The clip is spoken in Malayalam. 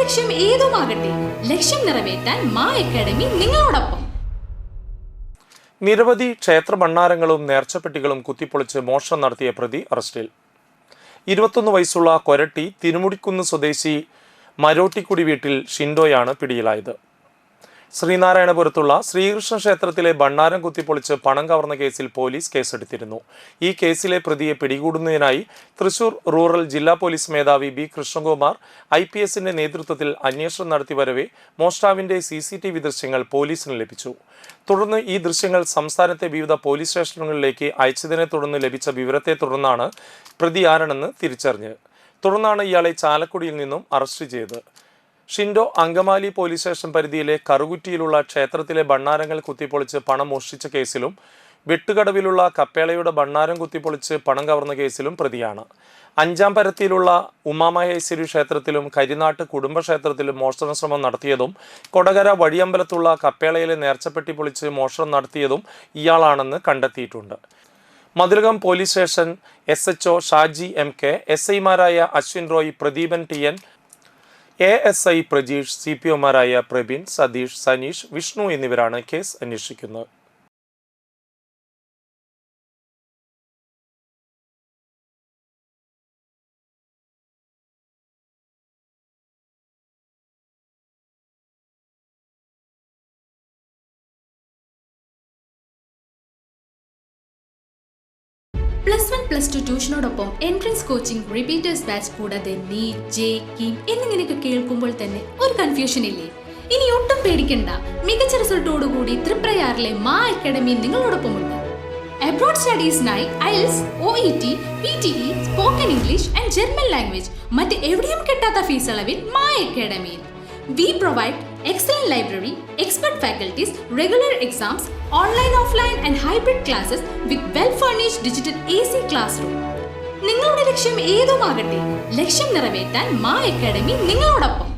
ലക്ഷ്യം ഏതുമാകട്ടെ, ലക്ഷ്യം നിറവേറ്റാൻ മാ അക്കാഡമി നിങ്ങളോടൊപ്പം. നിരവധി ക്ഷേത്ര ഭണ്ഡാരങ്ങളും നേർച്ചപ്പെട്ടികളും കുത്തിപ്പൊളിച്ച് മോഷണം നടത്തിയ പ്രതി അറസ്റ്റിൽ. 21 വയസ്സുള്ള കൊരട്ടി തിരുമുടിക്കുന്ന് സ്വദേശി മരോട്ടിക്കുടി വീട്ടിൽ ഷിൻഡോയാണ് പിടിയിലായത്. ശ്രീനാരായണപുരത്തുള്ള ശ്രീകൃഷ്ണ ക്ഷേത്രത്തിലെ ഭണ്ഡാരം കുത്തിപ്പൊളിച്ച് പണം കവർന്ന കേസിൽ പോലീസ് കേസെടുത്തിരുന്നു. ഈ കേസിലെ പ്രതിയെ പിടികൂടുന്നതിനായി തൃശൂർ റൂറൽ ജില്ലാ പോലീസ് മേധാവി ബി കൃഷ്ണകുമാർ IPSന്റെ നേതൃത്വത്തിൽ അന്വേഷണം നടത്തി വരവെ മോഷ്ടാവിന്റെ CCTV ദൃശ്യങ്ങൾ പോലീസിന് ലഭിച്ചു. തുടർന്ന് ഈ ദൃശ്യങ്ങൾ സംസ്ഥാനത്തെ വിവിധ പോലീസ് സ്റ്റേഷനുകളിലേക്ക് അയച്ചതിനെ തുടർന്ന് ലഭിച്ച വിവരത്തെ തുടർന്നാണ് പ്രതി ആരാണെന്ന് തിരിച്ചറിഞ്ഞത്. തുടർന്നാണ് ഇയാളെ ചാലക്കുടിയിൽ നിന്നും അറസ്റ്റ് ചെയ്തത്. ഷിൻഡോ അങ്കമാലി പോലീസ് സ്റ്റേഷൻ പരിധിയിലെ കറുകുറ്റിയിലുള്ള ക്ഷേത്രത്തിലെ ഭണ്ഡാരങ്ങൾ കുത്തിപ്പൊളിച്ച് പണം മോഷ്ടിച്ച കേസിലും വെട്ടുകടവിലുള്ള കപ്പേളയുടെ ഭണ്ഡാരം കുത്തിപ്പൊളിച്ച് പണം കവർന്ന കേസിലും പ്രതിയാണ്. 5-ാം പരത്തിയിലുള്ള ഉമാമഹേശ്വരി ക്ഷേത്രത്തിലും കരിനാട്ട് കുടുംബക്ഷേത്രത്തിലും മോഷണ ശ്രമം നടത്തിയതും കൊടകര വഴിയമ്പലത്തുള്ള കപ്പേളയിലെ നേർച്ചപ്പെട്ടി പൊളിച്ച് മോഷണം നടത്തിയതും ഇയാളാണെന്ന് കണ്ടെത്തിയിട്ടുണ്ട്. Mathilakam police station SHO Shaji MK, SIമാരായ അശ്വിൻ റോയ്, പ്രദീപൻ TN, ASI പ്രജീഷ്, CPOമാരായ പ്രബീൻ, സതീഷ്, സനീഷ്, വിഷ്ണു എന്നിവരാണ് കേസ് അന്വേഷിക്കുന്നത്. +1 +2 ട്യൂഷനോടൊപ്പം എൻട്രൻസ് കോച്ചിങ്, റിപ്പീറ്റേഴ്സ് ബാച്ച് കൂടാതെ നീറ്റ്, JEE എന്നിങ്ങനെയൊക്കെ കേൾക്കുമ്പോൾ തന്നെ ഒരു കൺഫ്യൂഷൻ ഇല്ലേ? ഇനി ഒട്ടും പേടിക്കണ്ട. മികച്ച റിസൾട്ടോടുകൂടി തൃപ്രയാറിലെ മാ അക്കാഡമി നിങ്ങളോടൊപ്പമുണ്ട്. അബ്രോഡ് സ്റ്റഡീസിനായി IELTS, OET, PTE, spoken English and German language മറ്റ് എവിടെയും കിട്ടാത്ത ഫീസ് അളവിൽ മാ അക്കാഡമിയിൽ. We provide excellent library, expert faculties, regular exams, online, offline and hybrid classes with well-furnished digital AC classroom. നിങ്ങളുടെ ലക്ഷ്യം ഏതുമാകട്ടെ, ലക്ഷ്യം നിറവേറ്റാൻ മാ അക്കാഡമി നിങ്ങളോടൊപ്പം.